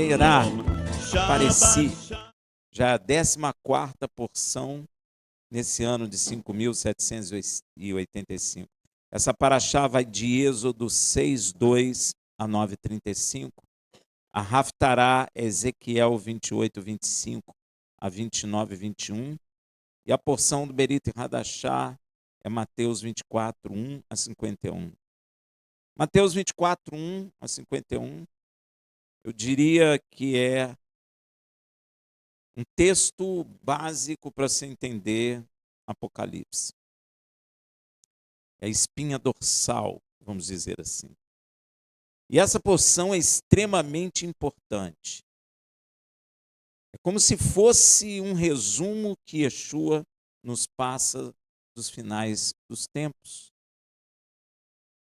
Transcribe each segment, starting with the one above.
Irá, Apareci, já a 14ª porção nesse ano de 5.785. Essa paraxá vai de Êxodo 6:2 a 9:35. A Haftará é Ezequiel 28:25 a 29:21. E a porção do Berit Hadashá é Mateus 24:1 a 51. Mateus 24:1 a 51, eu diria que é um texto básico para se entender Apocalipse. É a espinha dorsal, vamos dizer assim. E essa porção é extremamente importante. É como se fosse um resumo que Yeshua nos passa dos finais dos tempos.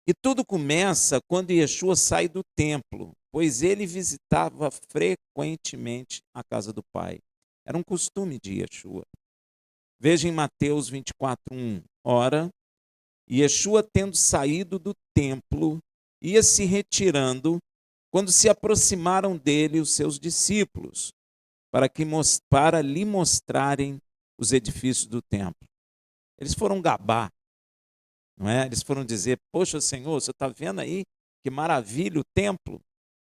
E tudo começa quando Yeshua sai do templo, pois ele visitava frequentemente a casa do Pai. Era um costume de Yeshua. Veja em Mateus 24:1. Ora, Yeshua, tendo saído do templo, ia se retirando, quando se aproximaram dele os seus discípulos, para lhe mostrarem os edifícios do templo. Eles foram gabar, não é? Eles foram dizer: poxa, Senhor, você está vendo aí que maravilha o templo?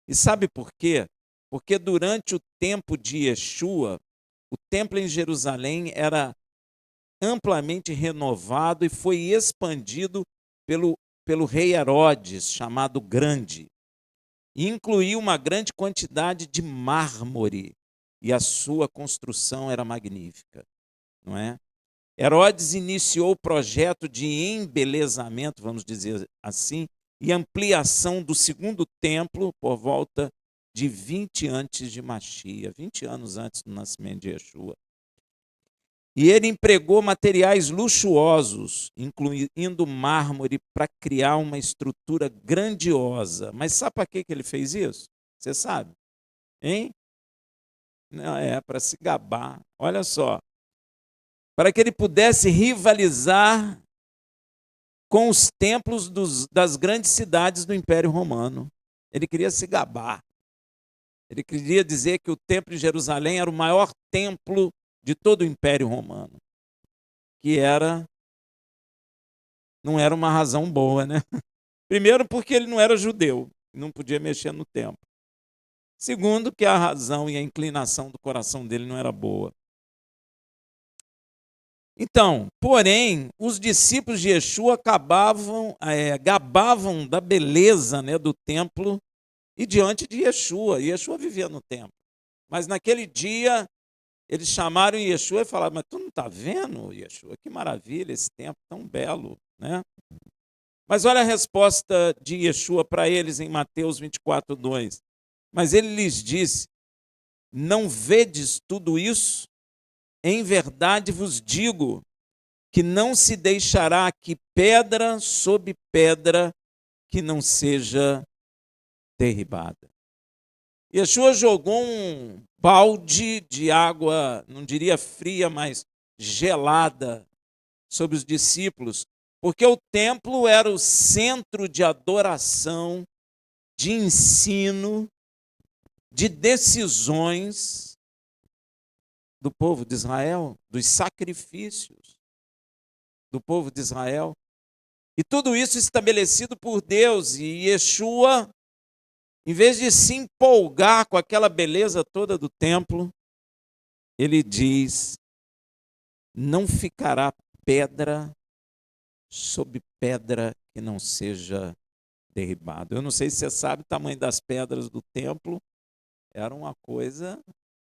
E sabe por quê? Porque durante o tempo de Yeshua, o templo em Jerusalém era amplamente renovado e foi expandido pelo rei Herodes, chamado Grande. E incluiu uma grande quantidade de mármore, e a sua construção era magnífica, não é? Herodes iniciou o projeto de embelezamento, vamos dizer assim, e ampliação do segundo templo por volta de 20 antes de Machia, 20 anos antes do nascimento de Yeshua. E ele empregou materiais luxuosos, incluindo mármore, para criar uma estrutura grandiosa. Mas sabe para que ele fez isso? Você sabe? Hein? Não, é para se gabar. Olha só. Para que ele pudesse rivalizar com os templos das grandes cidades do Império Romano. Ele queria se gabar. Ele queria dizer que o templo de Jerusalém era o maior templo de todo o Império Romano. Que não era uma razão boa, né? Primeiro, porque ele não era judeu, não podia mexer no templo. Segundo, que a razão e a inclinação do coração dele não era boa. Então, porém, os discípulos de Yeshua gabavam da beleza, né, do templo e diante de Yeshua. Yeshua vivia no templo. Mas naquele dia, eles chamaram Yeshua e falaram: mas tu não está vendo, Yeshua? Que maravilha esse templo tão belo, né? Mas olha a resposta de Yeshua para eles em Mateus 24:2. Mas ele lhes disse: não vedes tudo isso? Em verdade vos digo que não se deixará aqui pedra sobre pedra que não seja derribada. Yeshua jogou um balde de água, não diria fria, mas gelada, sobre os discípulos, porque o templo era o centro de adoração, de ensino, de decisões do povo de Israel, dos sacrifícios do povo de Israel. E tudo isso estabelecido por Deus. E Yeshua, em vez de se empolgar com aquela beleza toda do templo, ele diz: não ficará pedra sobre pedra que não seja derribado. Eu não sei se você sabe, o tamanho das pedras do templo era uma coisa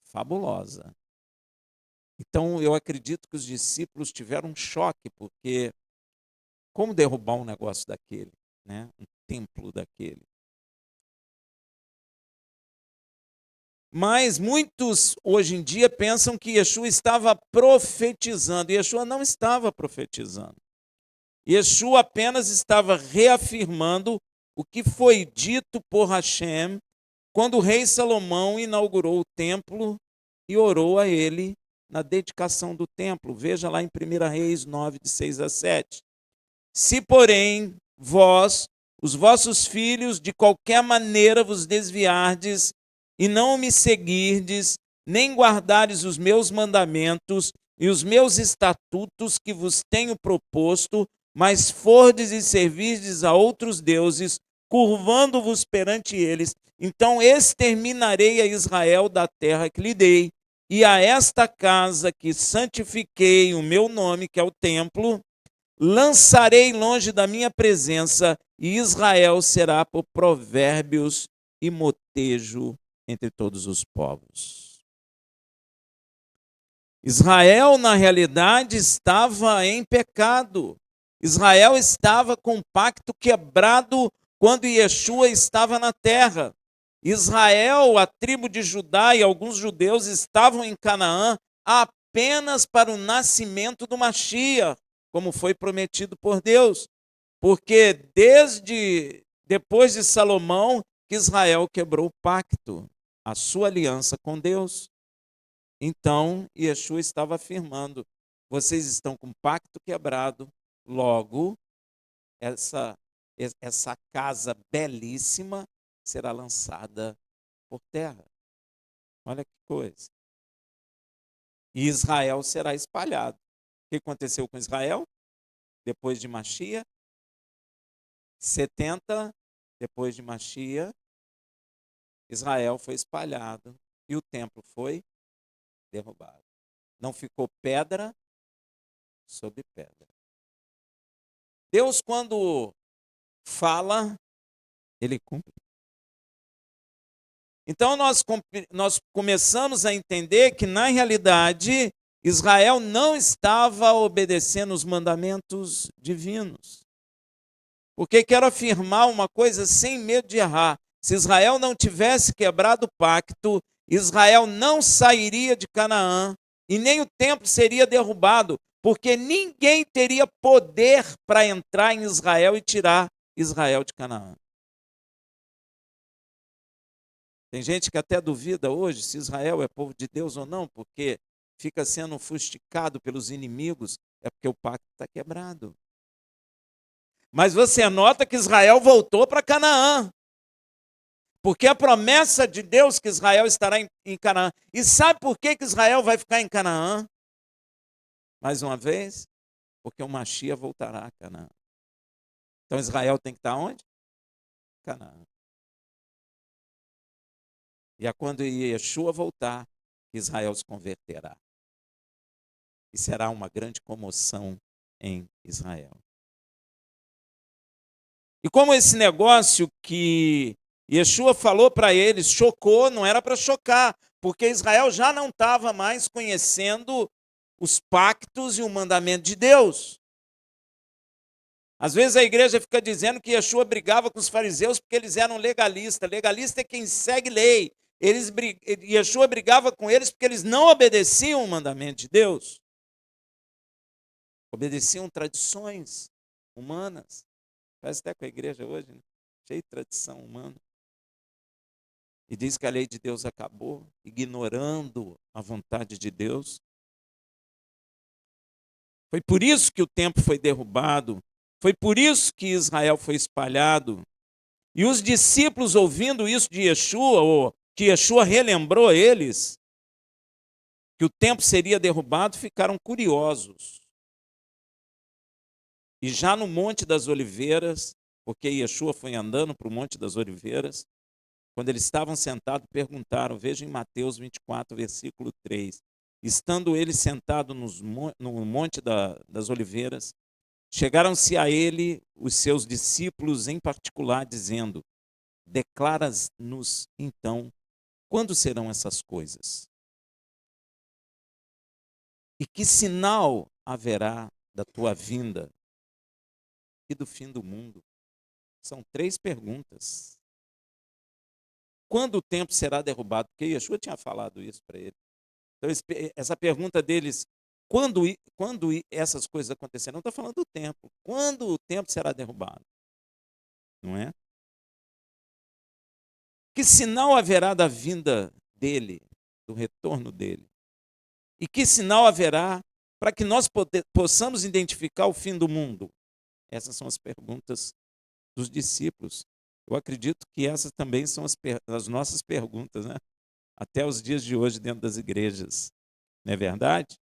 fabulosa. Então, eu acredito que os discípulos tiveram um choque, porque como derrubar um negócio daquele, né? Um templo daquele? Mas muitos hoje em dia pensam que Yeshua estava profetizando. Yeshua não estava profetizando. Yeshua apenas estava reafirmando o que foi dito por Hashem quando o rei Salomão inaugurou o templo e orou a ele na dedicação do templo. Veja lá em 1 Reis 9, de 6 a 7. Se, porém, vós, os vossos filhos, de qualquer maneira vos desviardes e não me seguirdes, nem guardares os meus mandamentos e os meus estatutos que vos tenho proposto, mas fordes e servirdes a outros deuses, curvando-vos perante eles, então exterminarei a Israel da terra que lhe dei, e a esta casa que santifiquei o meu nome, que é o templo, lançarei longe da minha presença, e Israel será por provérbios e motejo entre todos os povos. Israel, na realidade, estava em pecado. Israel estava com o pacto quebrado quando Yeshua estava na terra. Israel, a tribo de Judá e alguns judeus estavam em Canaã apenas para o nascimento do Mashiach, como foi prometido por Deus. Porque desde depois de Salomão, que Israel quebrou o pacto, a sua aliança com Deus. Então, Yeshua estava afirmando: vocês estão com o pacto quebrado, logo, essa casa belíssima será lançada por terra. Olha que coisa. E Israel será espalhado. O que aconteceu com Israel? Depois de Mashiach, 70, depois de Mashiach, Israel foi espalhado e o templo foi derrubado. Não ficou pedra sobre pedra. Deus, quando fala, ele cumpre. Então nós começamos a entender que, na realidade, Israel não estava obedecendo os mandamentos divinos. Porque quero afirmar uma coisa sem medo de errar. Se Israel não tivesse quebrado o pacto, Israel não sairia de Canaã e nem o templo seria derrubado, porque ninguém teria poder para entrar em Israel e tirar Israel de Canaã. Tem gente que até duvida hoje se Israel é povo de Deus ou não, porque fica sendo fustigado pelos inimigos, é porque o pacto está quebrado. Mas você nota que Israel voltou para Canaã. Porque a promessa de Deus que Israel estará em Canaã. E sabe por que Israel vai ficar em Canaã? Mais uma vez, porque o Mashiach voltará a Canaã. Então Israel tem que estar onde? Canaã. E é quando Yeshua voltar, Israel se converterá. E será uma grande comoção em Israel. E como esse negócio que Yeshua falou para eles chocou, não era para chocar, porque Israel já não estava mais conhecendo os pactos e o mandamento de Deus. Às vezes a igreja fica dizendo que Yeshua brigava com os fariseus porque eles eram legalistas. Legalista é quem segue lei. Yeshua brigava com eles porque eles não obedeciam o mandamento de Deus. Obedeciam tradições humanas. Parece até com a igreja hoje, né? Cheio de tradição humana. E diz que a lei de Deus acabou, ignorando a vontade de Deus. Foi por isso que o templo foi derrubado. Foi por isso que Israel foi espalhado. E os discípulos, ouvindo isso de Yeshua, ou que Yeshua relembrou eles, que o templo seria derrubado, ficaram curiosos. E já no Monte das Oliveiras, porque Yeshua foi andando para o Monte das Oliveiras, quando eles estavam sentados, perguntaram, veja em Mateus 24, versículo 3, estando ele sentado no Monte das Oliveiras, chegaram-se a ele os seus discípulos em particular, dizendo, declara-nos então, quando serão essas coisas? E que sinal haverá da tua vinda e do fim do mundo? São 3 perguntas. Quando o templo será derrubado? Porque Yeshua tinha falado isso para ele. Então, essa pergunta deles, quando essas coisas acontecerão, não está falando do templo. Quando o templo será derrubado? Não é? Que sinal haverá da vinda dele, do retorno dele? E que sinal haverá para que nós possamos identificar o fim do mundo? Essas são as perguntas dos discípulos. Eu acredito que essas também são as nossas perguntas, né? Até os dias de hoje dentro das igrejas. Não é verdade?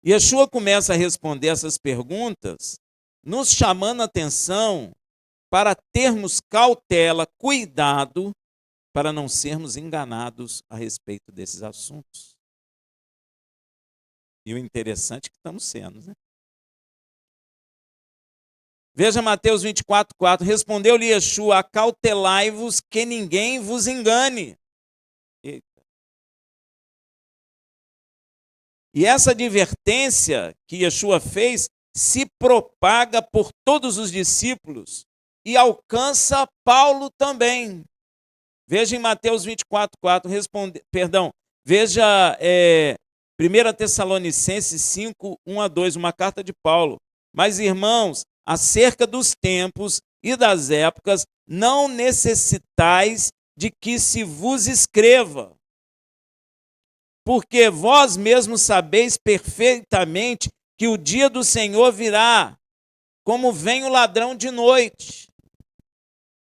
E Yeshua começa a responder essas perguntas, nos chamando a atenção para termos cautela, cuidado, para não sermos enganados a respeito desses assuntos. E o interessante é que estamos sendo, né? Veja Mateus 24:4. Respondeu-lhe Yeshua: acautelai-vos que ninguém vos engane. Eita. E essa advertência que Yeshua fez se propaga por todos os discípulos e alcança Paulo também. Veja em Mateus 24:4, veja 1 Tessalonicenses 5:1-2, uma carta de Paulo. Mas, irmãos, acerca dos tempos e das épocas, não necessitais de que se vos escreva, porque vós mesmos sabeis perfeitamente que o dia do Senhor virá, como vem o ladrão de noite.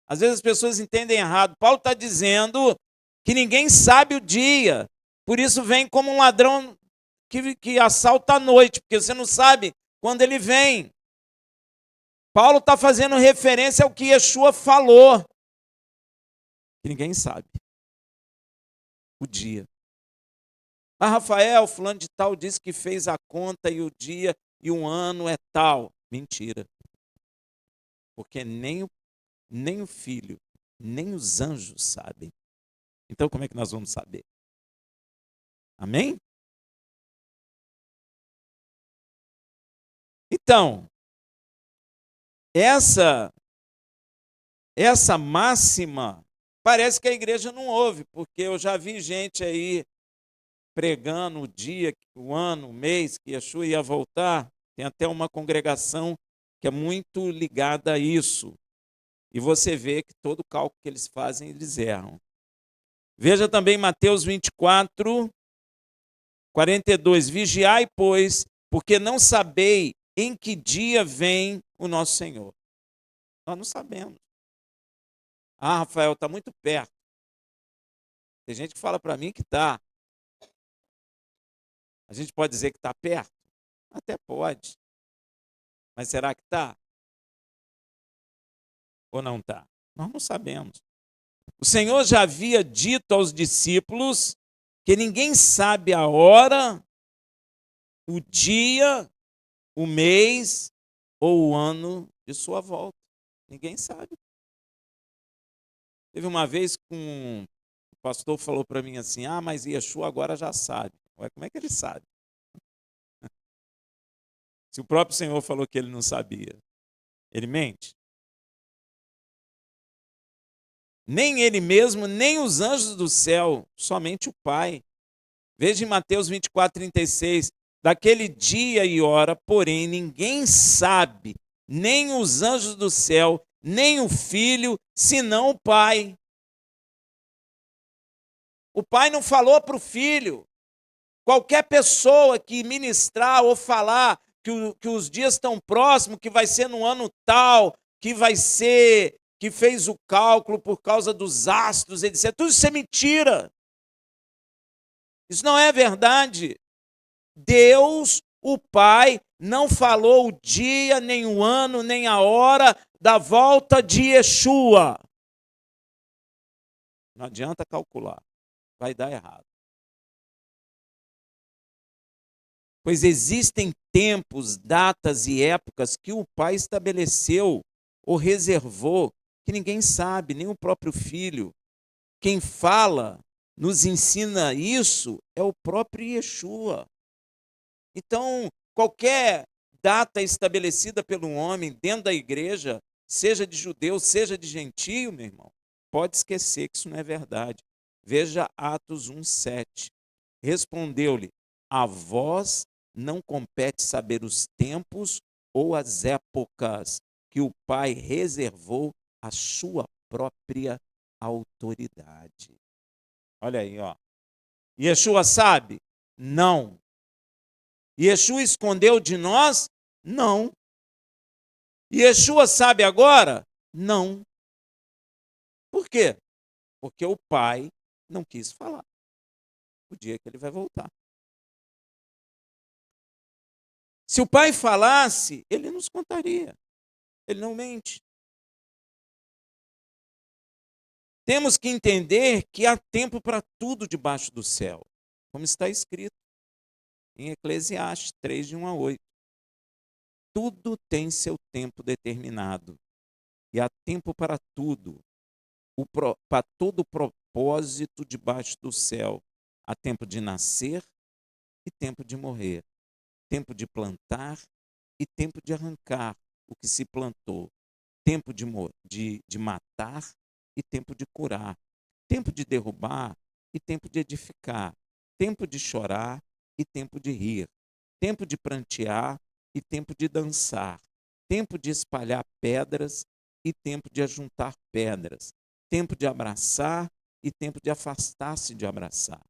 Às vezes as pessoas entendem errado. Paulo está dizendo que ninguém sabe o dia, por isso vem como um ladrão que assalta à noite, porque você não sabe quando ele vem. Paulo está fazendo referência ao que Yeshua falou, que ninguém sabe o dia. Mas Rafael, fulano de tal, disse que fez a conta e o dia e o ano é tal. Mentira. Porque nem o filho, nem os anjos sabem. Então como é que nós vamos saber? Amém? Então, essa máxima parece que a igreja não ouve, porque eu já vi gente aí pregando o dia, o ano, o mês que Yeshua ia voltar. Tem até uma congregação que é muito ligada a isso. E você vê que todo cálculo que eles fazem, eles erram. Veja também Mateus 24:42. Vigiai, pois, porque não sabei em que dia vem o nosso Senhor. Nós não sabemos. Ah, Rafael, está muito perto. Tem gente que fala para mim que está. A gente pode dizer que está perto? Até pode. Mas será que está? Ou não está? Nós não sabemos. O Senhor já havia dito aos discípulos que ninguém sabe a hora, o dia, o mês ou o ano de sua volta. Ninguém sabe. Teve uma vez que o pastor falou para mim assim: ah, mas Yeshua agora já sabe. Ué, como é que ele sabe? Se o próprio Senhor falou que ele não sabia, ele mente? Nem ele mesmo, nem os anjos do céu, somente o Pai. Veja em Mateus 24:36. Daquele dia e hora, porém, ninguém sabe, nem os anjos do céu, nem o Filho, senão o Pai. O Pai não falou para o Filho. Qualquer pessoa que ministrar ou falar que os dias estão próximos, que vai ser no ano tal, que vai ser, que fez o cálculo por causa dos astros, etc. Tudo isso é mentira. Isso não é verdade. Deus, o Pai, não falou o dia, nem o ano, nem a hora da volta de Yeshua. Não adianta calcular, vai dar errado. Pois existem tempos, datas e épocas que o Pai estabeleceu ou reservou, que ninguém sabe, nem o próprio Filho. Quem fala, nos ensina isso, é o próprio Yeshua. Então, qualquer data estabelecida pelo homem dentro da igreja, seja de judeu, seja de gentio, meu irmão, pode esquecer que isso não é verdade. Veja Atos 1:7. Respondeu-lhe: a vós não compete saber os tempos ou as épocas que o Pai reservou à sua própria autoridade. Olha aí, ó. Yeshua sabe? Não. Yeshua escondeu de nós? Não. Yeshua sabe agora? Não. Por quê? Porque o pai não quis falar o dia que ele vai voltar. Se o pai falasse, ele nos contaria. Ele não mente. Temos que entender que há tempo para tudo debaixo do céu, como está escrito em Eclesiastes 3, de 1 a 8. Tudo tem seu tempo determinado, e há tempo para tudo, para todo propósito debaixo do céu. Há tempo de nascer e tempo de morrer, tempo de plantar e tempo de arrancar o que se plantou, tempo de matar e tempo de curar, tempo de derrubar e tempo de edificar, tempo de chorar e tempo de rir, tempo de prantear e tempo de dançar, tempo de espalhar pedras e tempo de ajuntar pedras, tempo de abraçar e tempo de afastar-se de abraçar,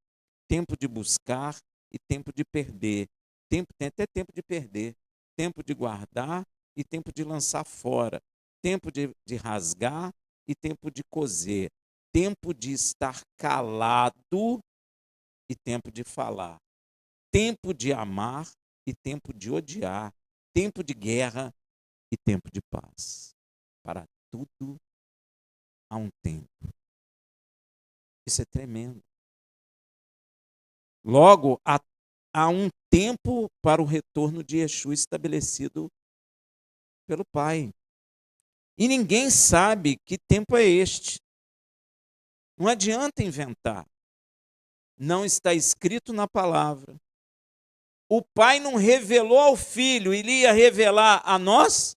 tempo de buscar e tempo de perder, tem até tempo de perder, tempo de guardar e tempo de lançar fora, tempo de rasgar e tempo de coser, tempo de estar calado e tempo de falar, tempo de amar e tempo de odiar, tempo de guerra e tempo de paz. Para tudo há um tempo. Isso é tremendo. Logo, há um tempo para o retorno de Yeshua estabelecido pelo Pai. E ninguém sabe que tempo é este. Não adianta inventar. Não está escrito na palavra. O Pai não revelou ao Filho, ele ia revelar a nós?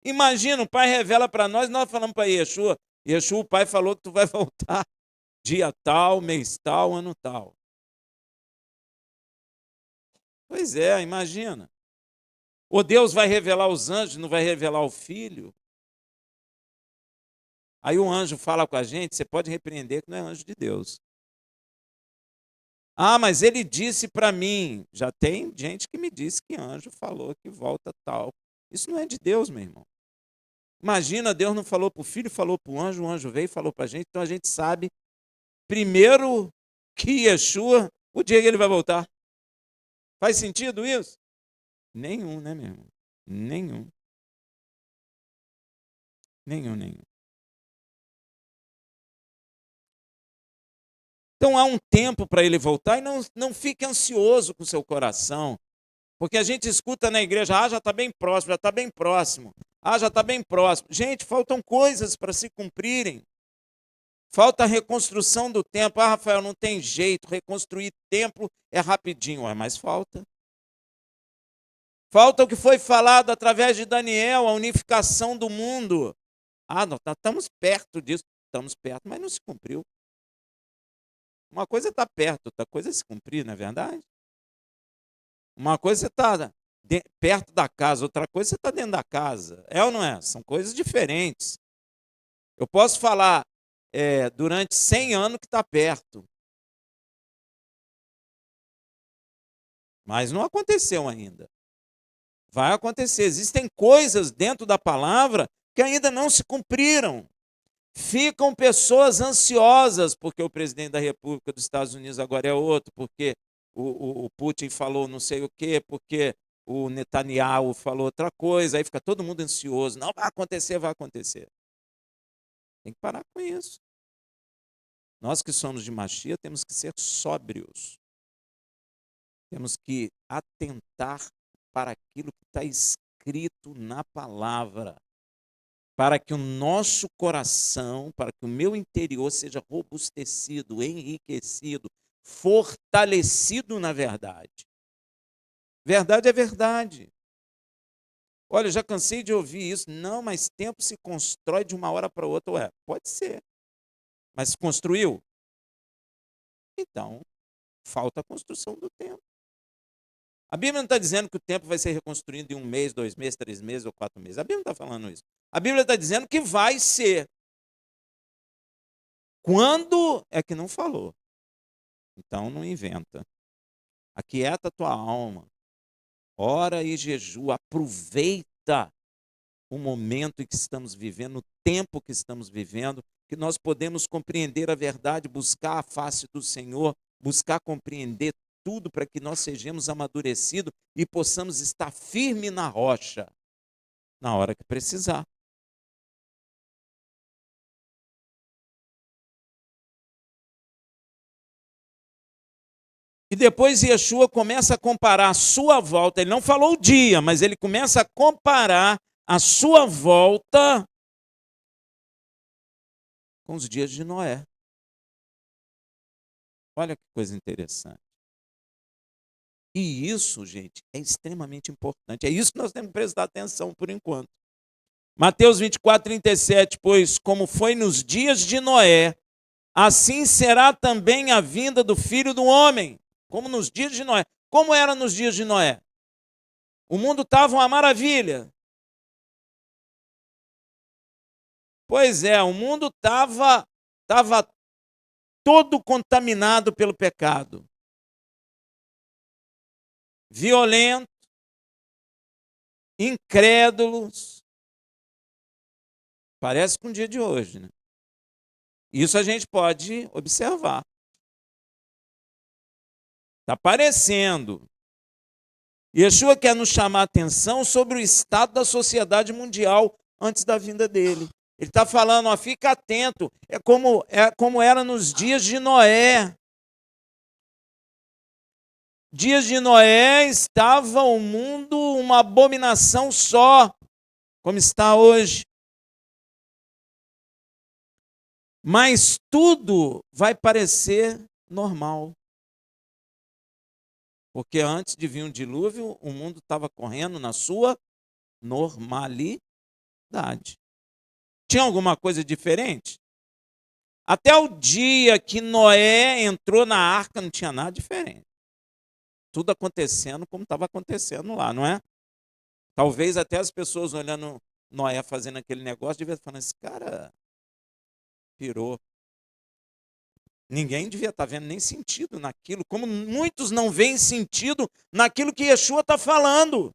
Imagina, o Pai revela para nós falamos para Yeshua. Yeshua, o Pai falou que tu vai voltar dia tal, mês tal, ano tal. Pois é, imagina. Ou Deus vai revelar os anjos, não vai revelar o Filho? Aí o anjo fala com a gente, você pode repreender que não é anjo de Deus. Ah, mas ele disse para mim. Já tem gente que me disse que anjo falou que volta tal. Isso não é de Deus, meu irmão. Imagina, Deus não falou para o filho, falou para o anjo veio e falou para a gente. Então a gente sabe, primeiro, que Yeshua, o dia que ele vai voltar. Faz sentido isso? Nenhum, né, meu irmão? Nenhum. Nenhum. Então há um tempo para ele voltar e não fique ansioso com o seu coração. Porque a gente escuta na igreja, já está bem próximo, já está bem próximo. Já está bem próximo. Gente, faltam coisas para se cumprirem. Falta a reconstrução do templo. Rafael, não tem jeito, reconstruir templo é rapidinho. Mas falta. Falta o que foi falado através de Daniel, a unificação do mundo. Nós estamos perto disso. Estamos perto, mas não se cumpriu. Uma coisa é estar perto, outra coisa é se cumprir, não é verdade? Uma coisa é estar perto da casa, outra coisa é você estar dentro da casa. É ou não é? São coisas diferentes. Eu posso falar durante 100 anos que está perto. Mas não aconteceu ainda. Vai acontecer. Existem coisas dentro da palavra que ainda não se cumpriram. Ficam pessoas ansiosas porque o presidente da República dos Estados Unidos agora é outro, porque o Putin falou não sei o quê, porque o Netanyahu falou outra coisa, aí fica todo mundo ansioso. Não, vai acontecer, vai acontecer. Tem que parar com isso. Nós que somos de Machia temos que ser sóbrios. Temos que atentar para aquilo que está escrito na palavra, para que o nosso coração, para que o meu interior seja robustecido, enriquecido, fortalecido na verdade. Verdade é verdade. Olha, eu já cansei de ouvir isso. Não, mas tempo se constrói de uma hora para outra. Ué, pode ser. Mas se construiu? Então, falta a construção do tempo. A Bíblia não está dizendo que o tempo vai ser reconstruído em 1 mês, 2 meses, 3 meses ou 4 meses. A Bíblia não está falando isso. A Bíblia está dizendo que vai ser. Quando é que não falou? Então não inventa. Aquieta a tua alma. Ora e jejua. Aproveita o momento em que estamos vivendo, o tempo que estamos vivendo, que nós podemos compreender a verdade, buscar a face do Senhor, buscar compreender tudo para que nós sejamos amadurecidos e possamos estar firme na rocha na hora que precisar. E depois Yeshua começa a comparar a sua volta, ele não falou o dia, mas ele começa a comparar a sua volta com os dias de Noé. Olha que coisa interessante. E isso, gente, é extremamente importante. É isso que nós temos que prestar atenção por enquanto. Mateus 24, 37, pois como foi nos dias de Noé, assim será também a vinda do Filho do Homem, como nos dias de Noé. Como era nos dias de Noé? O mundo estava uma maravilha. Pois é, o mundo estava todo contaminado pelo pecado. Violento, incrédulos. Parece com o dia de hoje, né? Isso a gente pode observar. Está parecendo. Yeshua quer nos chamar a atenção sobre o estado da sociedade mundial antes da vinda dele. Ele está falando, ó, fica atento, é como era nos dias de Noé. Dias de Noé estava o mundo uma abominação só, como está hoje. Mas tudo vai parecer normal. Porque antes de vir um dilúvio, o mundo estava correndo na sua normalidade. Tinha alguma coisa diferente? Até o dia que Noé entrou na arca, não tinha nada diferente. Tudo acontecendo como estava acontecendo lá, não é? Talvez até as pessoas olhando Noé fazendo aquele negócio, devia estar falando, esse cara pirou. Ninguém devia estar vendo nem sentido naquilo, como muitos não veem sentido naquilo que Yeshua está falando.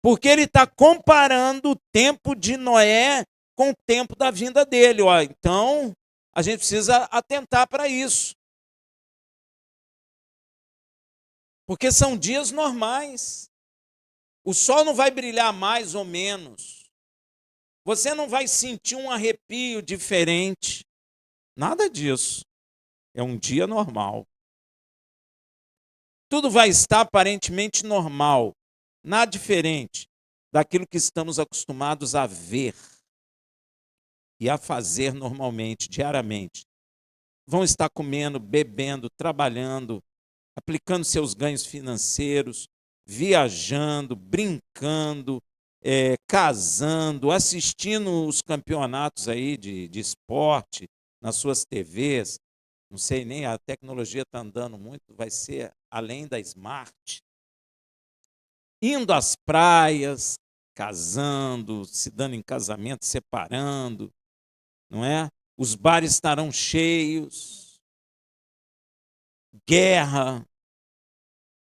Porque ele está comparando o tempo de Noé com o tempo da vinda dele. Ó. Então, a gente precisa atentar para isso. Porque são dias normais. O sol não vai brilhar mais ou menos. Você não vai sentir um arrepio diferente. Nada disso. É um dia normal. Tudo vai estar aparentemente normal. Nada diferente daquilo que estamos acostumados a ver e a fazer normalmente, diariamente. Vão estar comendo, bebendo, trabalhando, aplicando seus ganhos financeiros, viajando, brincando, casando, assistindo os campeonatos aí de esporte nas suas TVs. Não sei nem, a tecnologia está andando muito, vai ser além da Smart. Indo às praias, casando, se dando em casamento, separando, não é? Os bares estarão cheios, guerra,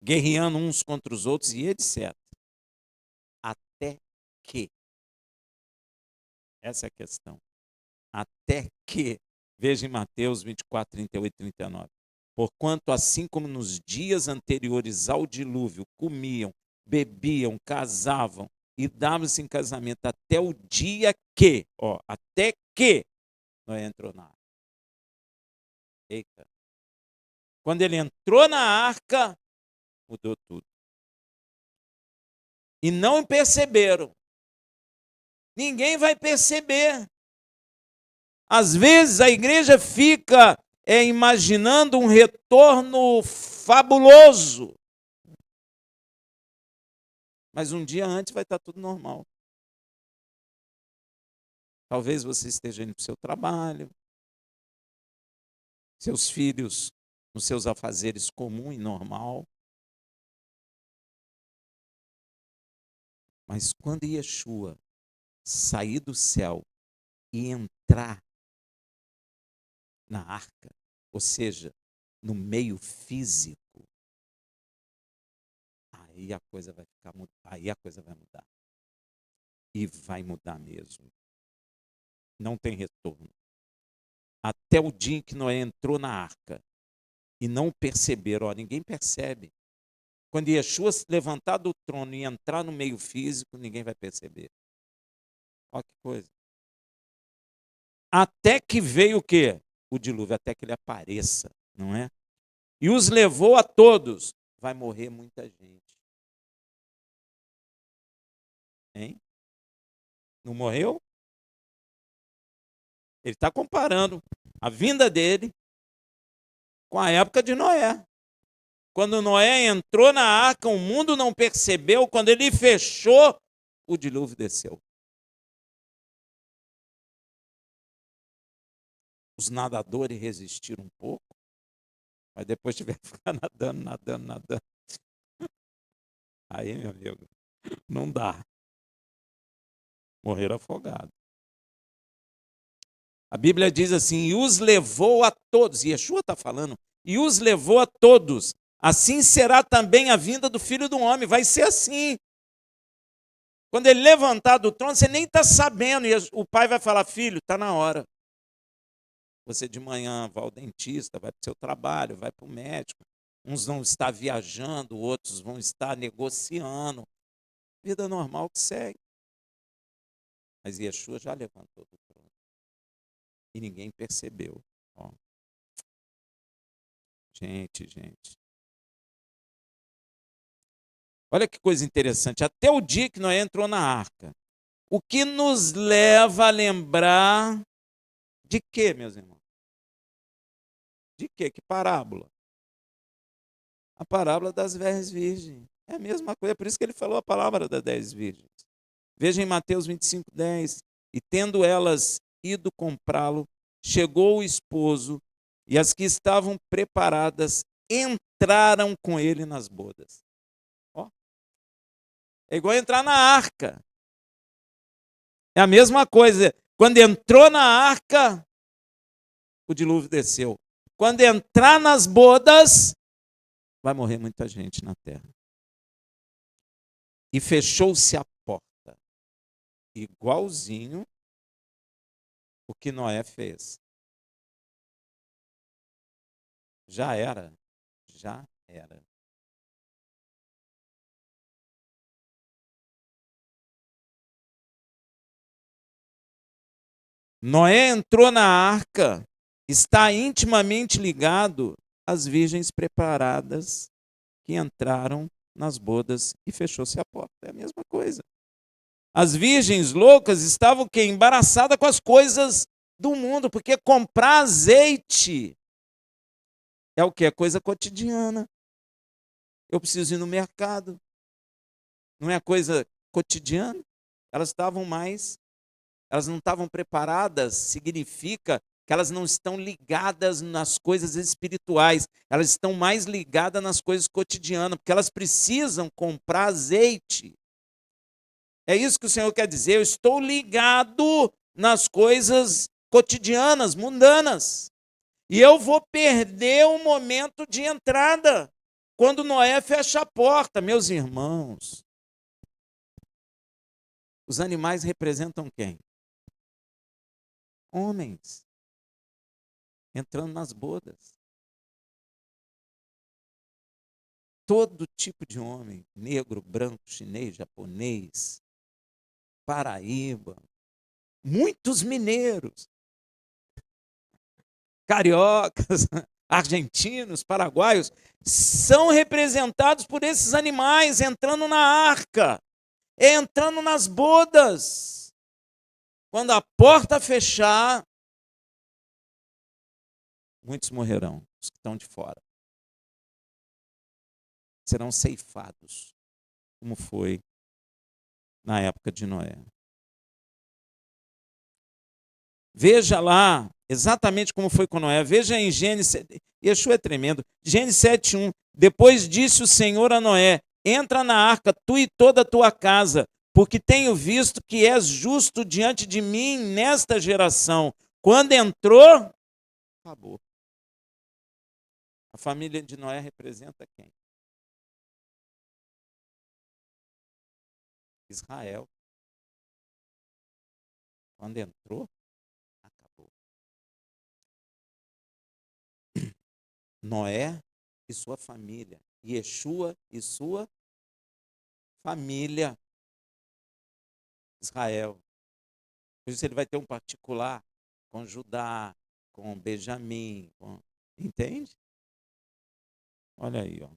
guerreando uns contra os outros e etc. Até que, essa é a questão, até que, veja em Mateus 24, 38 e 39, porquanto assim como nos dias anteriores ao dilúvio comiam, bebiam, casavam e davam-se em casamento até o dia que, ó, até que Noé entrou na arca. Eita. Quando ele entrou na arca, mudou tudo. E não perceberam. Ninguém vai perceber. Às vezes a igreja fica imaginando um retorno fabuloso. Mas um dia antes vai estar tudo normal. Talvez você esteja indo para o seu trabalho, seus filhos nos seus afazeres comum e normal. Mas quando Yeshua sair do céu e entrar na arca, ou seja, no meio físico, aí a coisa vai mudar. e vai mudar mesmo. Não tem retorno. Até o dia em que Noé entrou na arca e não perceberam, ninguém percebe. Quando Yeshua se levantar do trono e entrar no meio físico, ninguém vai perceber. Olha que coisa. Até que veio o quê? O dilúvio, até que ele apareça, não é? E os levou a todos. Vai morrer muita gente. Hein? Não morreu? Ele está comparando a vinda dele com a época de Noé. Quando Noé entrou na arca, o mundo não percebeu. Quando ele fechou, o dilúvio desceu. Os nadadores resistiram um pouco, mas depois tiveram que ficar nadando. Aí, meu amigo, não dá. Morreram afogados. A Bíblia diz assim, e os levou a todos, e Yeshua está falando, e os levou a todos. Assim será também a vinda do Filho do Homem, vai ser assim. Quando ele levantar do trono, você nem está sabendo, e o pai vai falar, filho, está na hora. Você de manhã vai ao dentista, vai para o seu trabalho, vai para o médico. Uns vão estar viajando, outros vão estar negociando. Vida normal que segue. Mas Yeshua já levantou do trono. E ninguém percebeu. Ó. Gente. Olha que coisa interessante. Até o dia que Noé entrou na arca. O que nos leva a lembrar de quê, meus irmãos? De quê? Que parábola? A parábola das 10 virgens. É a mesma coisa, é por isso que ele falou a palavra das 10 virgens. Veja em Mateus 25:10. E tendo elas ido comprá-lo, chegou o esposo, e as que estavam preparadas entraram com ele nas bodas. Ó, é igual entrar na arca. É a mesma coisa. Quando entrou na arca, o dilúvio desceu. Quando entrar nas bodas, vai morrer muita gente na terra. E fechou-se a porta. Igualzinho o que Noé fez. Já era. Noé entrou na arca, está intimamente ligado às virgens preparadas que entraram nas bodas e fechou-se a porta. É a mesma coisa. As virgens loucas estavam o quê? Embaraçadas com as coisas do mundo, porque comprar azeite é o quê? É coisa cotidiana. Eu preciso ir no mercado. Não é coisa cotidiana? Elas não estavam preparadas, significa que elas não estão ligadas nas coisas espirituais, elas estão mais ligadas nas coisas cotidianas, porque elas precisam comprar azeite. É isso que o Senhor quer dizer, eu estou ligado nas coisas cotidianas, mundanas, e eu vou perder o momento de entrada, quando Noé fecha a porta, meus irmãos. Os animais representam quem? Homens. Entrando nas bodas. Todo tipo de homem, negro, branco, chinês, japonês, paraíba, muitos mineiros, cariocas, argentinos, paraguaios, são representados por esses animais entrando na arca, entrando nas bodas. Quando a porta fechar, muitos morrerão, os que estão de fora. Serão ceifados, como foi na época de Noé. Veja lá exatamente como foi com Noé. Veja em Gênesis, Yeshua é tremendo. Gênesis 7:1. Depois disse o Senhor a Noé: entra na arca, tu e toda a tua casa, porque tenho visto que és justo diante de mim nesta geração. Quando entrou, acabou. A família de Noé representa quem? Israel. Quando entrou, acabou. Noé e sua família. Yeshua e sua família. Israel. Por isso ele vai ter um particular com Judá, com Benjamim. Entende? Olha aí, ó.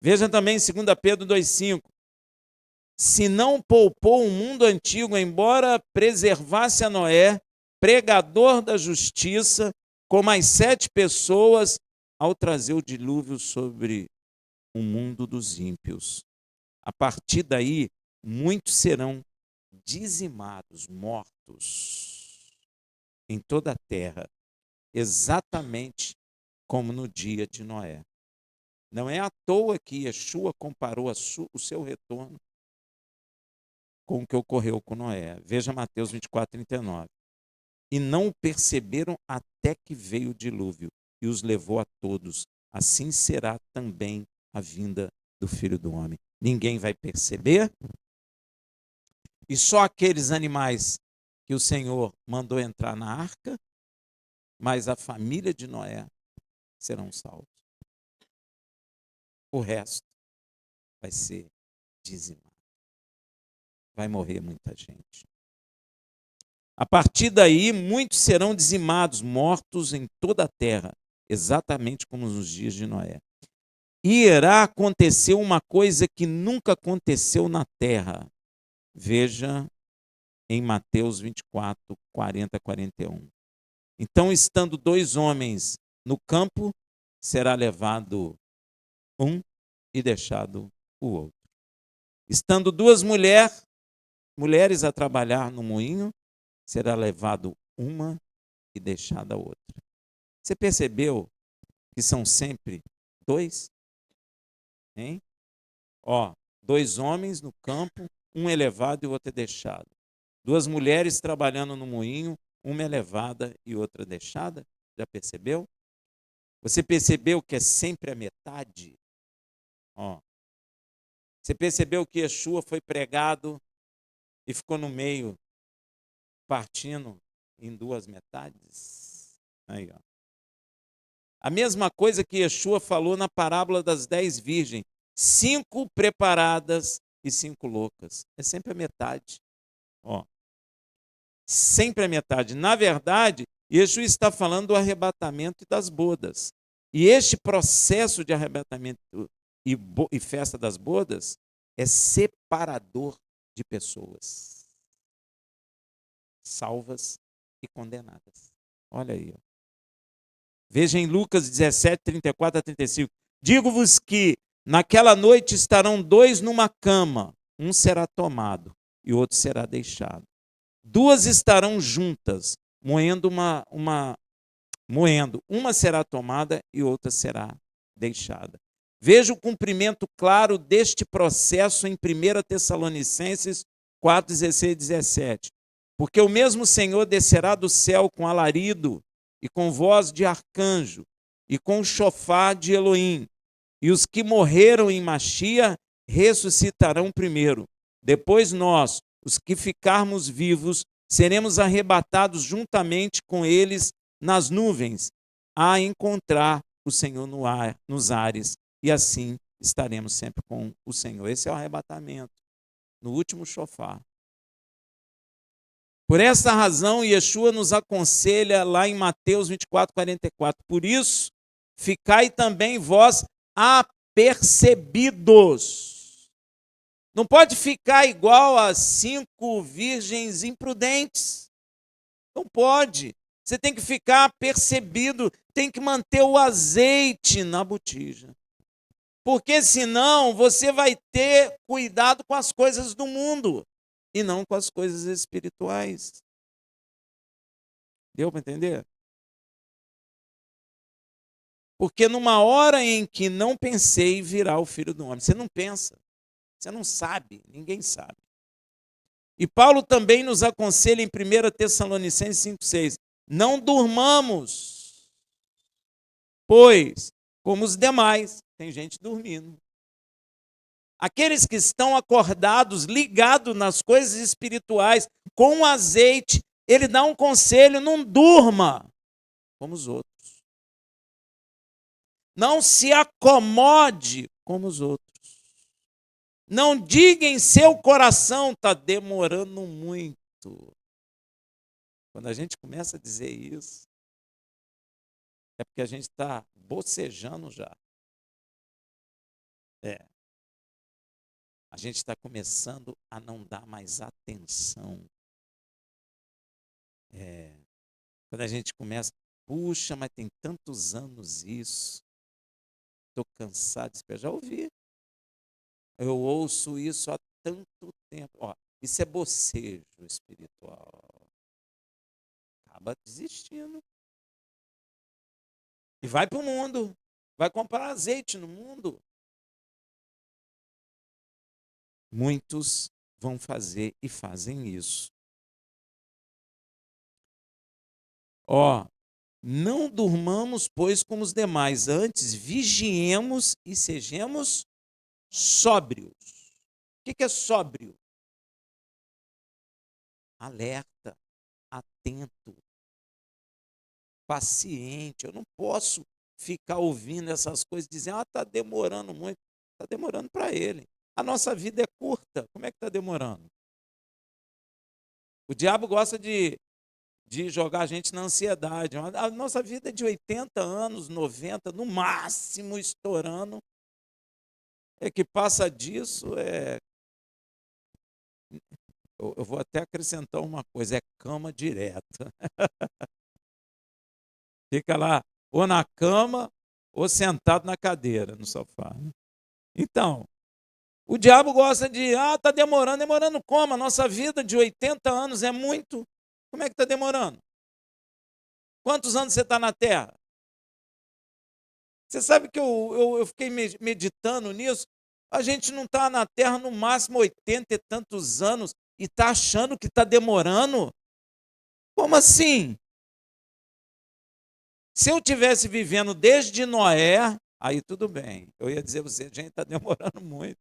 Veja também 2 Pedro 2,5. Se não poupou o mundo antigo, embora preservasse a Noé, pregador da justiça, com mais 7 pessoas, ao trazer o dilúvio sobre o mundo dos ímpios. A partir daí, muitos serão dizimados, mortos em toda a terra, exatamente como no dia de Noé. Não é à toa que Yeshua comparou o seu retorno com o que ocorreu com Noé. Veja Mateus 24:39. E não o perceberam até que veio o dilúvio e os levou a todos. Assim será também a vinda do Filho do Homem. Ninguém vai perceber. E só aqueles animais que o Senhor mandou entrar na arca, mas a família de Noé serão salvos. O resto vai ser dizimado. Vai morrer muita gente. A partir daí, muitos serão dizimados, mortos em toda a terra, exatamente como nos dias de Noé. E irá acontecer uma coisa que nunca aconteceu na terra. Veja em Mateus 24, 40 a 41. Então, estando 2 homens no campo, será levado um e deixado o outro. Estando 2 mulheres a trabalhar no moinho, será levado uma e deixada a outra. Você percebeu que são sempre 2? Hein? 2 homens no campo, um é levado e o outro é deixado. 2 mulheres trabalhando no moinho, uma é levada e outra deixada. Já percebeu? Você percebeu que é sempre a metade? Você percebeu que Yeshua foi pregado e ficou no meio, partindo em 2 metades? Aí, ó. A mesma coisa que Yeshua falou na parábola das 10 virgens. 5 preparadas e 5 loucas. É sempre a metade. Sempre a metade. Na verdade, Yeshua está falando do arrebatamento e das bodas. E este processo de arrebatamento e festa das bodas é separador de pessoas salvas e condenadas. Olha aí. Veja em Lucas 17, 34 a 35. Digo-vos que naquela noite estarão 2 numa cama, um será tomado e o outro será deixado. 2 estarão juntas, moendo uma será tomada e outra será deixada. Veja o cumprimento claro deste processo em 1 Tessalonicenses 4, 16 e 17. Porque o mesmo Senhor descerá do céu com alarido e com voz de arcanjo e com o chofar de Elohim. E os que morreram em Machia ressuscitarão primeiro. Depois nós, os que ficarmos vivos, seremos arrebatados juntamente com eles nas nuvens, a encontrar o Senhor nos ares. E assim estaremos sempre com o Senhor. Esse é o arrebatamento, no último chofar. Por essa razão, Yeshua nos aconselha lá em Mateus 24, 44. Por isso, ficai também vós apercebidos. Não pode ficar igual a 5 virgens imprudentes. Não pode. Você tem que ficar apercebido, tem que manter o azeite na botija. Porque senão você vai ter cuidado com as coisas do mundo e não com as coisas espirituais. Deu para entender? Porque numa hora em que não pensei, virá o Filho do Homem. Você não pensa, você não sabe, ninguém sabe. E Paulo também nos aconselha em 1 Tessalonicenses 5,6. Não durmamos, pois, como os demais, tem gente dormindo. Aqueles que estão acordados, ligados nas coisas espirituais, com azeite, ele dá um conselho: não durma como os outros. Não se acomode como os outros. Não diga em seu coração: está demorando muito. Quando a gente começa a dizer isso, é porque a gente está bocejando já. A gente está começando a não dar mais atenção. Quando a gente começa, puxa, mas tem tantos anos isso. Estou cansado de esperar. Já ouvi. Eu ouço isso há tanto tempo. Ó, isso é bocejo espiritual. Acaba desistindo. E vai para o mundo. Vai comprar azeite no mundo. Muitos vão fazer e fazem isso. Ó, não durmamos, pois, como os demais. Antes, vigiemos e sejamos sóbrios. O que é sóbrio? Alerta, atento, paciente. Eu não posso ficar ouvindo essas coisas dizendo: está demorando muito. Está demorando para ele. A nossa vida é curta. Como é que está demorando? O diabo gosta de jogar a gente na ansiedade. A nossa vida é de 80 anos, 90, no máximo, estourando. É que passa disso, eu vou até acrescentar uma coisa: é cama direta. Fica lá, ou na cama, ou sentado na cadeira, no sofá. Então, o diabo gosta de, está demorando. Demorando como? A nossa vida de 80 anos é muito. Como é que está demorando? Quantos anos você está na Terra? Você sabe que eu fiquei meditando nisso? A gente não está na Terra no máximo 80 e tantos anos e está achando que está demorando? Como assim? Se eu tivesse vivendo desde Noé, aí tudo bem. Eu ia dizer a você: gente, está demorando muito.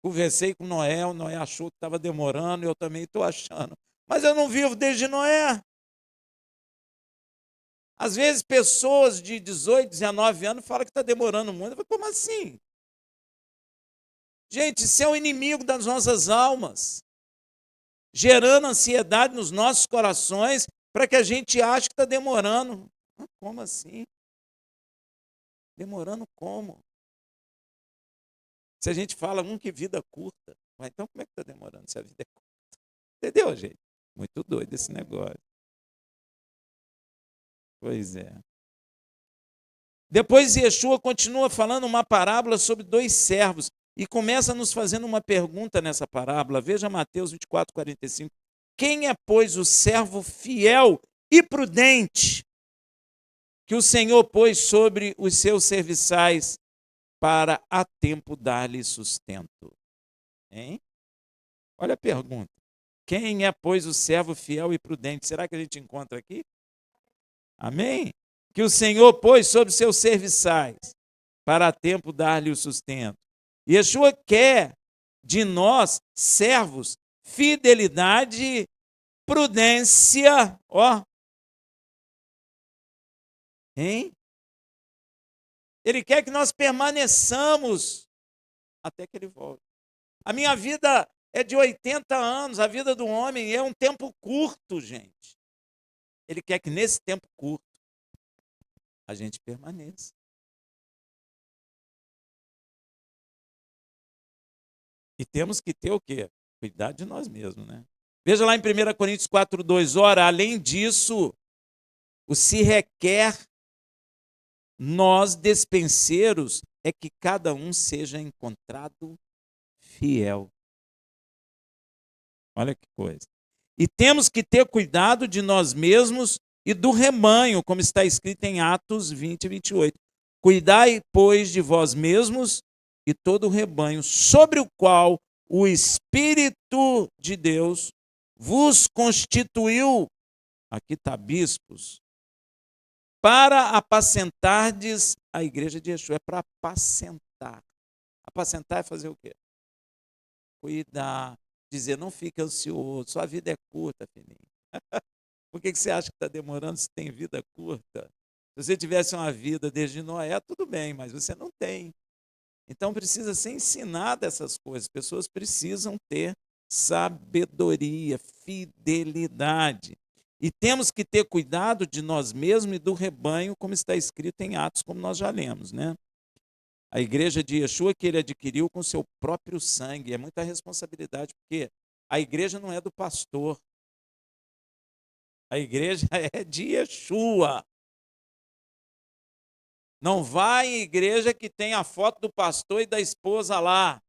Conversei com Noé, o Noé achou que estava demorando, eu também estou achando. Mas eu não vivo desde Noé. Às vezes pessoas de 18, 19 anos falam que está demorando muito. Eu falo: como assim? Gente, isso é o inimigo das nossas almas, gerando ansiedade nos nossos corações para que a gente ache que está demorando. Como assim? Demorando como? Se a gente fala, que vida curta. Mas então como é que está demorando se a vida é curta? Entendeu, gente? Muito doido esse negócio. Pois é. Depois Yeshua continua falando uma parábola sobre dois servos e começa nos fazendo uma pergunta nessa parábola. Veja Mateus 24, 45. Quem é, pois, o servo fiel e prudente que o Senhor pôs sobre os seus serviçais para a tempo dar-lhe sustento? Hein? Olha a pergunta. Quem é, pois, o servo fiel e prudente? Será que a gente encontra aqui? Amém? Que o Senhor pôs sobre seus serviçais para a tempo dar-lhe o sustento. Yeshua quer de nós, servos, fidelidade, prudência, ó. Hein? Ele quer que nós permaneçamos até que ele volte. A minha vida é de 80 anos, a vida do homem é um tempo curto, gente. Ele quer que nesse tempo curto a gente permaneça. E temos que ter o quê? Cuidar de nós mesmos, né? Veja lá em 1 Coríntios 4:2, ora, além disso, o se requer nós, despenseiros, é que cada um seja encontrado fiel. Olha que coisa. E temos que ter cuidado de nós mesmos e do rebanho, como está escrito em Atos 20, 28. Cuidai, pois, de vós mesmos e todo o rebanho, sobre o qual o Espírito de Deus vos constituiu, aqui está bispos, para apacentardes a igreja de Yeshua. É para apacentar. Apacentar é fazer o quê? Cuidar, dizer: não fique ansioso, sua vida é curta, filhinho. Por que você acha que está demorando se tem vida curta? Se você tivesse uma vida desde Noé, tudo bem, mas você não tem. Então precisa ser ensinado essas coisas. Pessoas precisam ter sabedoria, fidelidade. E temos que ter cuidado de nós mesmos e do rebanho, como está escrito em Atos, como nós já lemos, né? A igreja de Yeshua que ele adquiriu com seu próprio sangue. É muita responsabilidade, porque a igreja não é do pastor. A igreja é de Yeshua. Não vai em igreja que tem a foto do pastor e da esposa lá.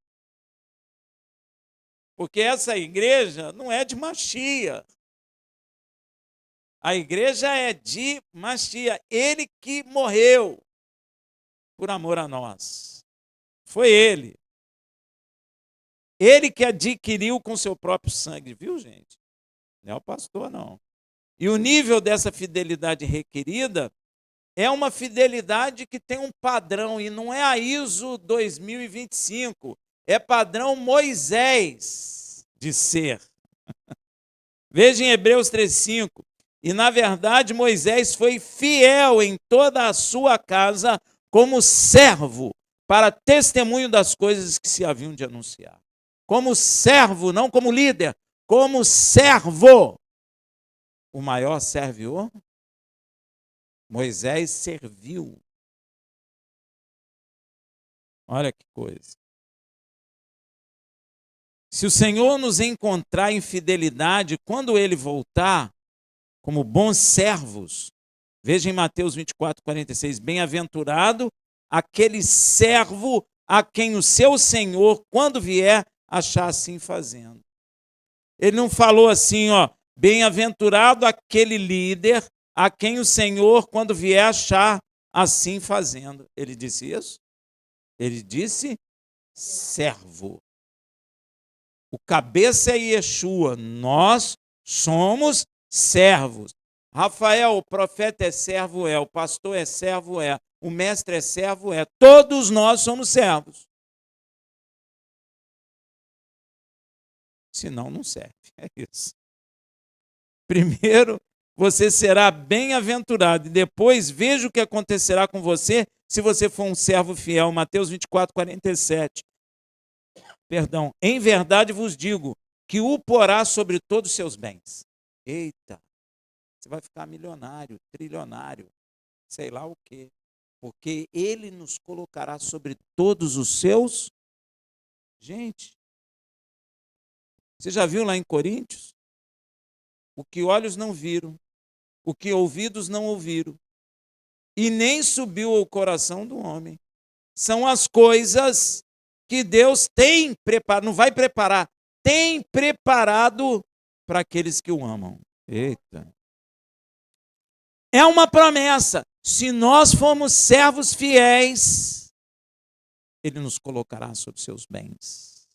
Porque essa igreja não é de Machia. A igreja é de Machia. Ele que morreu por amor a nós. Foi ele. Ele que adquiriu com seu próprio sangue. Viu, gente? Não é o pastor, não. E o nível dessa fidelidade requerida é uma fidelidade que tem um padrão, e não é a ISO 2025, é padrão Moisés de ser. Veja em Hebreus 3,5. E, na verdade, Moisés foi fiel em toda a sua casa como servo, para testemunho das coisas que se haviam de anunciar. Como servo, não como líder, como servo. O maior servidor? Moisés serviu. Olha que coisa. Se o Senhor nos encontrar em fidelidade, quando ele voltar, como bons servos, veja em Mateus 24:46, bem-aventurado aquele servo a quem o seu Senhor, quando vier, achar assim fazendo. Ele não falou assim, ó, bem-aventurado aquele líder a quem o Senhor, quando vier, achar assim fazendo. Ele disse isso? Ele disse servo. O cabeça é Yeshua, nós somos servos. Rafael, o profeta é servo, o pastor é servo, o mestre é servo, todos nós somos servos. Senão não serve, é isso. Primeiro, você será bem-aventurado, e depois veja o que acontecerá com você se você for um servo fiel. Mateus 24:47. Perdão, em verdade vos digo que o porá sobre todos os seus bens. Eita, você vai ficar milionário, trilionário, sei lá o quê. Porque ele nos colocará sobre todos os seus. Gente, você já viu lá em Coríntios? O que olhos não viram, o que ouvidos não ouviram, e nem subiu ao coração do homem. São as coisas que Deus tem preparado, não vai preparar, tem preparado para aqueles que o amam. Eita. É uma promessa. Se nós formos servos fiéis, ele nos colocará sobre seus bens.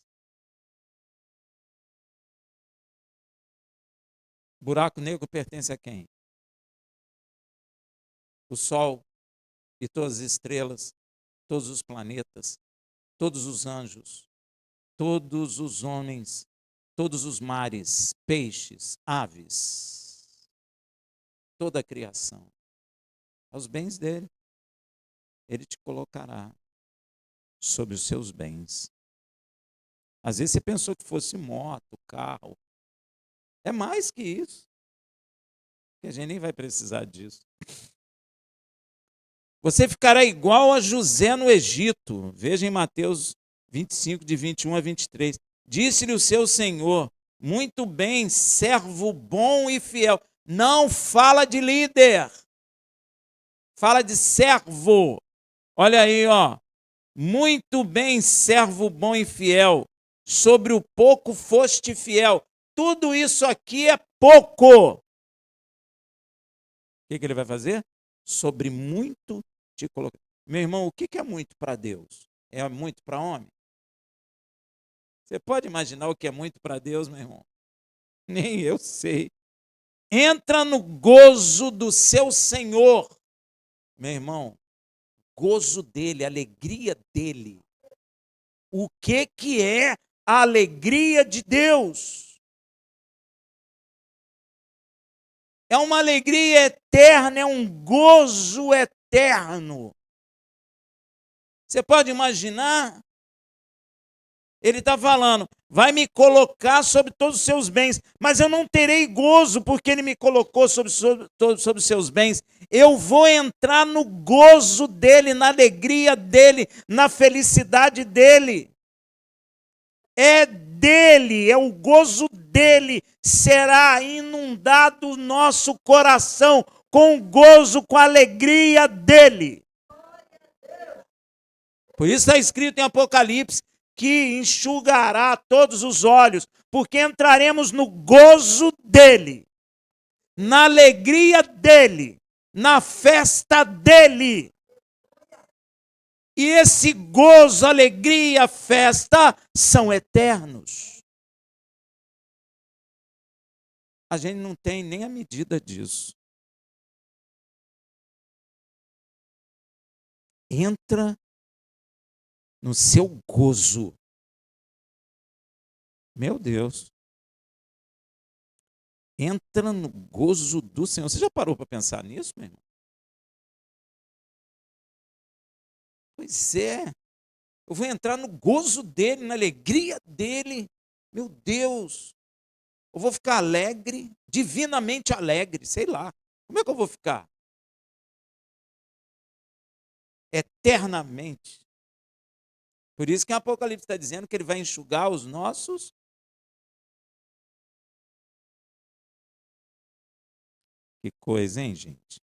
O buraco negro pertence a quem? O Sol e todas as estrelas, todos os planetas, todos os anjos, todos os homens, todos os mares, peixes, aves, toda a criação. Aos bens dele, ele te colocará sobre os seus bens. Às vezes você pensou que fosse moto, carro. É mais que isso. Que a gente nem vai precisar disso. Você ficará igual a José no Egito. Veja em Mateus 25, de 21 a 23. Disse-lhe o seu senhor, muito bem, servo bom e fiel. Não fala de líder. Fala de servo. Olha aí, ó. Muito bem, servo bom e fiel. Sobre o pouco foste fiel. Tudo isso aqui é pouco. O que ele vai fazer? Sobre muito te colocar. Meu irmão, o que é muito para Deus? É muito para homem? Você pode imaginar o que é muito para Deus, meu irmão? Nem eu sei. Entra no gozo do seu Senhor. Meu irmão, gozo dele, alegria dele. O que é a alegria de Deus? É uma alegria eterna, é um gozo eterno. Você pode imaginar? Ele está falando, vai me colocar sobre todos os seus bens, mas eu não terei gozo porque ele me colocou sobre os seus bens. Eu vou entrar no gozo dele, na alegria dele, na felicidade dele. É dele, é o gozo dele. Será inundado o nosso coração com gozo, com a alegria dele. Por isso está escrito em Apocalipse que enxugará todos os olhos, porque entraremos no gozo dele, na alegria dele, na festa dele. E esse gozo, alegria, festa são eternos. A gente não tem nem a medida disso. Entra no seu gozo. Meu Deus. Entra no gozo do Senhor. Você já parou para pensar nisso, meu irmão? Pois é. Eu vou entrar no gozo dele, na alegria dele. Meu Deus. Eu vou ficar alegre, divinamente alegre, sei lá. Como é que eu vou ficar? Eternamente. Por isso que o Apocalipse está dizendo que ele vai enxugar os nossos. Que coisa, hein, gente?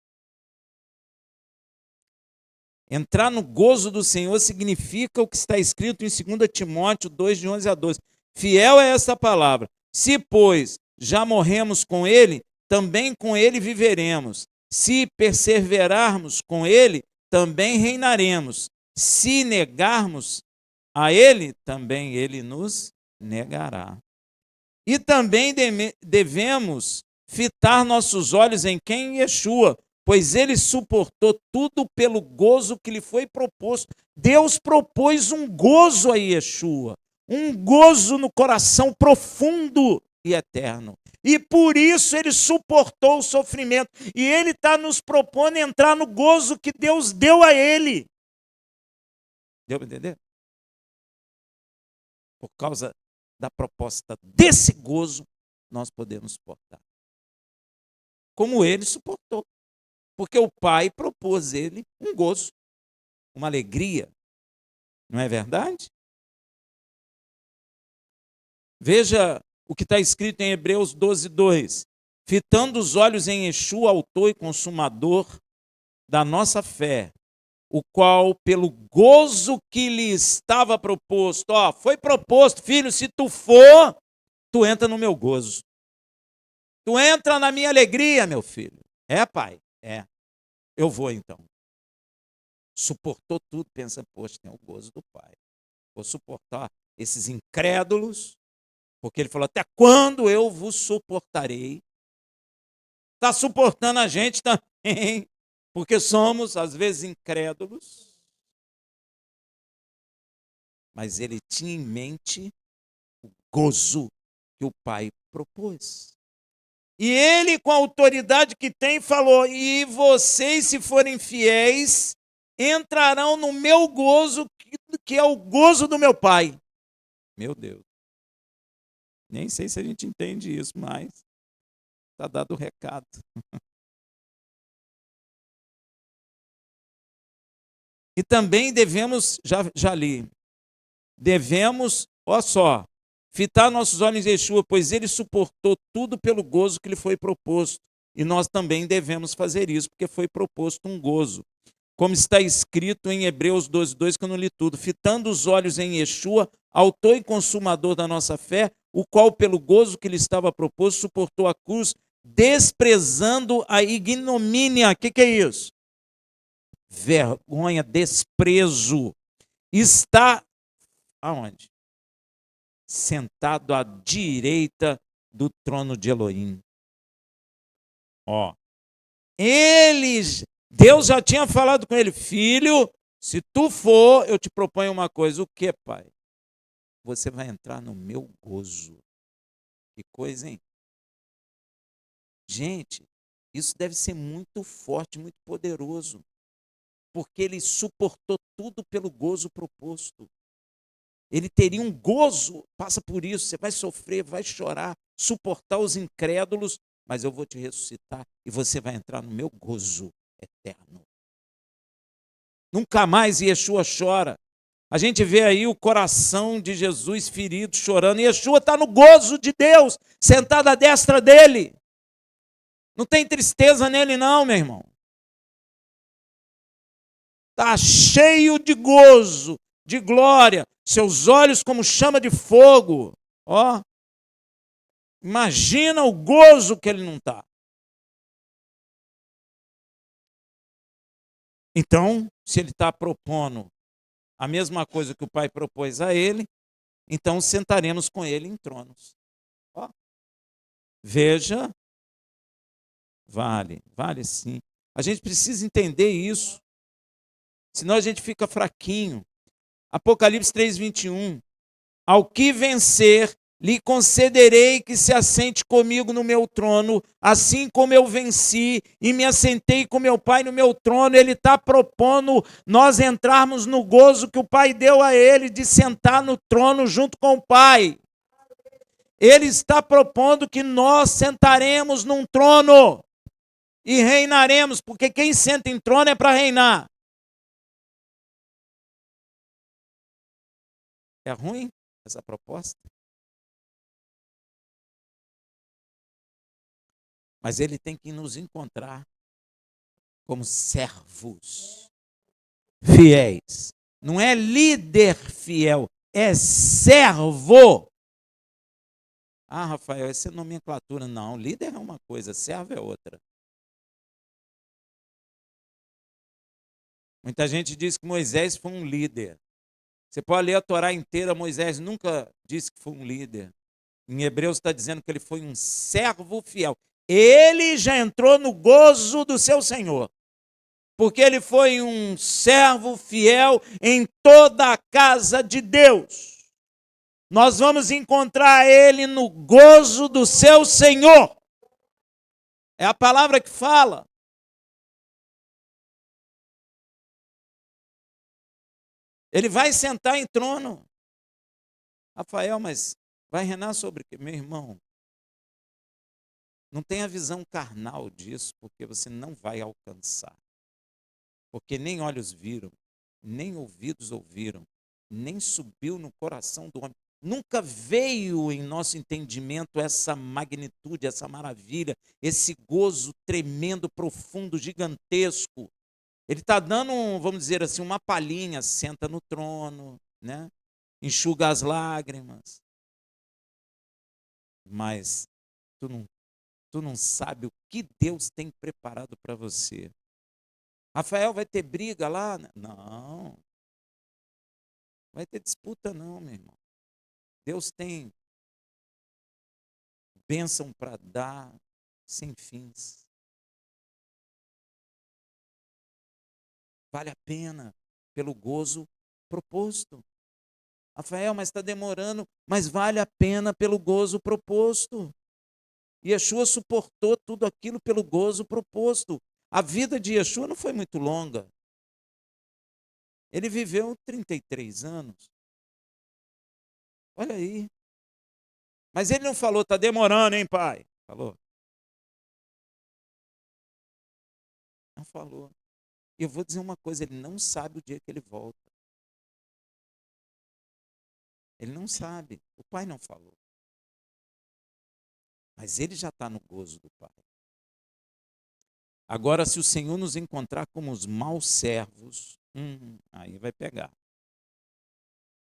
Entrar no gozo do Senhor significa o que está escrito em 2 Timóteo 2, de 11 a 12. Fiel é essa palavra. Se, pois, já morremos com ele, também com ele viveremos. Se perseverarmos com ele, também reinaremos. Se negarmos a ele, também ele nos negará. E também devemos fitar nossos olhos em quem? Yeshua, pois ele suportou tudo pelo gozo que lhe foi proposto. Deus propôs um gozo a Yeshua, um gozo no coração profundo e eterno. E por isso ele suportou o sofrimento. E ele está nos propondo entrar no gozo que Deus deu a ele. Deu para entender? Por causa da proposta desse gozo, nós podemos suportar. Como ele suportou. Porque o Pai propôs ele um gozo, uma alegria. Não é verdade? Veja o que está escrito em Hebreus 12, 2. Fitando os olhos em Yeshua, autor e consumador da nossa fé, o qual, pelo gozo que lhe estava proposto, foi proposto, filho, se tu for, tu entra no meu gozo. Tu entra na minha alegria, meu filho. É, pai? É. Eu vou então. Suportou tudo, pensa, poxa, tem o gozo do pai. Vou suportar esses incrédulos, porque ele falou, até quando eu vos suportarei? Está suportando a gente também, porque somos, às vezes, incrédulos. Mas ele tinha em mente o gozo que o pai propôs. E ele, com a autoridade que tem, falou, e vocês, se forem fiéis, entrarão no meu gozo, que é o gozo do meu pai. Meu Deus. Nem sei se a gente entende isso, mas está dado o recado. E também devemos, já li, devemos, olha só, fitar nossos olhos em Yeshua, pois ele suportou tudo pelo gozo que lhe foi proposto. E nós também devemos fazer isso, porque foi proposto um gozo. Como está escrito em Hebreus 12, 2, que eu não li tudo. Fitando os olhos em Yeshua, autor e consumador da nossa fé, o qual, pelo gozo que lhe estava proposto, suportou a cruz, desprezando a ignomínia. O que é isso? Vergonha, desprezo. Está aonde? Sentado à direita do trono de Elohim. Deus já tinha falado com ele, filho, se tu for, eu te proponho uma coisa. O que, pai? Você vai entrar no meu gozo. Que coisa, hein? Gente, Isso deve ser muito forte, muito poderoso, porque ele suportou tudo pelo gozo proposto. Ele teria um gozo, passa por isso, você vai sofrer, vai chorar, suportar os incrédulos, mas eu vou te ressuscitar e você vai entrar no meu gozo eterno. Nunca mais Yeshua chora. A gente vê aí o coração de Jesus ferido, chorando, e Yeshua está no gozo de Deus, sentado à destra dele. Não tem tristeza nele não, meu irmão. Está cheio de gozo, de glória, seus olhos como chama de fogo. Ó, imagina o gozo que ele não está. Então, se ele está propondo a mesma coisa que o Pai propôs a ele, então sentaremos com ele em tronos. Ó, veja, vale sim. A gente precisa entender isso, senão a gente fica fraquinho. Apocalipse 3:21. Ao que vencer, lhe concederei que se assente comigo no meu trono, assim como eu venci e me assentei com meu Pai no meu trono. Ele está propondo nós entrarmos no gozo que o Pai deu a ele de sentar no trono junto com o Pai. Ele está propondo que nós sentaremos num trono e reinaremos, porque quem senta em trono é para reinar. É ruim essa proposta? Mas ele tem que nos encontrar como servos fiéis. Não é líder fiel, é servo. Ah, Rafael, essa é nomenclatura. Não, líder é uma coisa, servo é outra. Muita gente diz que Moisés foi um líder. Você pode ler a Torá inteira, Moisés nunca disse que foi um líder. Em Hebreus está dizendo que ele foi um servo fiel. Ele já entrou no gozo do seu Senhor, porque ele foi um servo fiel em toda a casa de Deus. Nós vamos encontrar ele no gozo do seu Senhor. É a palavra que fala. Ele vai sentar em trono. Rafael, mas vai reinar sobre o quê? Meu irmão, não tenha visão carnal disso, porque você não vai alcançar. Porque nem olhos viram, nem ouvidos ouviram, nem subiu no coração do homem. Nunca veio em nosso entendimento essa magnitude, essa maravilha, esse gozo tremendo, profundo, gigantesco. Ele está dando, vamos dizer assim, uma palhinha, senta no trono, né? Enxuga as lágrimas. Mas tu não sabe o que Deus tem preparado para você. Rafael, vai ter briga lá? Não. Vai ter disputa não, meu irmão. Deus tem bênção para dar sem fins. Vale a pena pelo gozo proposto. Rafael, mas está demorando, mas vale a pena pelo gozo proposto. Yeshua suportou tudo aquilo pelo gozo proposto. A vida de Yeshua não foi muito longa. Ele viveu 33 anos. Olha aí. Mas ele não falou, está demorando, hein, pai? Falou? Não falou. E eu vou dizer uma coisa, ele não sabe o dia que ele volta. Ele não sabe. O pai não falou. Mas ele já está no gozo do pai. Agora, se o Senhor nos encontrar como os maus servos, aí vai pegar.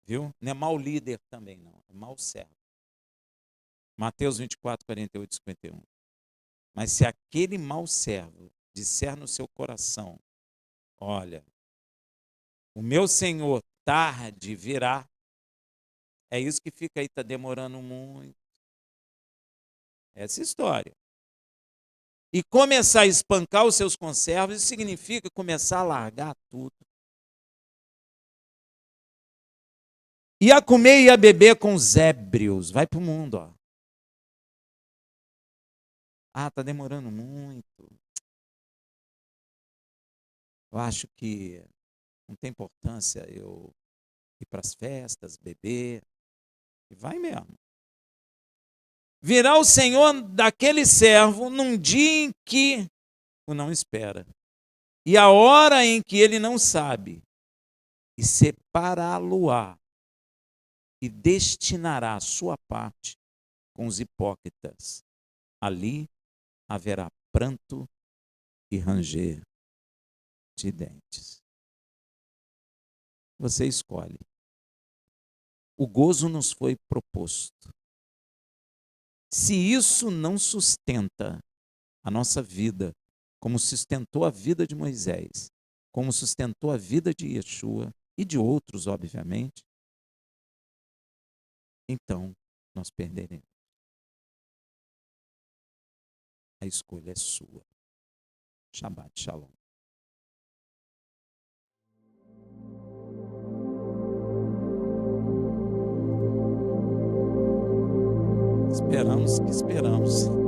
Viu? Não é mau líder também, não. É mau servo. Mateus 24, 48 e 51. Mas se aquele mau servo disser no seu coração, olha, o meu Senhor tarde virá, é isso que fica aí, está demorando muito. Essa história. E começar a espancar os seus conservos, isso significa começar a largar tudo. E a comer e a beber com os ébrios. Vai para o mundo, ó. Ah, está demorando muito. Eu acho que não tem importância eu ir para as festas, beber. E vai mesmo. Virá o Senhor daquele servo num dia em que o não espera, e a hora em que ele não sabe, e separá-lo-á, e destinará a sua parte com os hipócritas. Ali haverá pranto e ranger de dentes. Você escolhe. O gozo nos foi proposto. Se isso não sustenta a nossa vida, como sustentou a vida de Moisés, como sustentou a vida de Yeshua e de outros, obviamente, então nós perderemos. A escolha é sua. Shabbat Shalom. Esperamos que esperamos.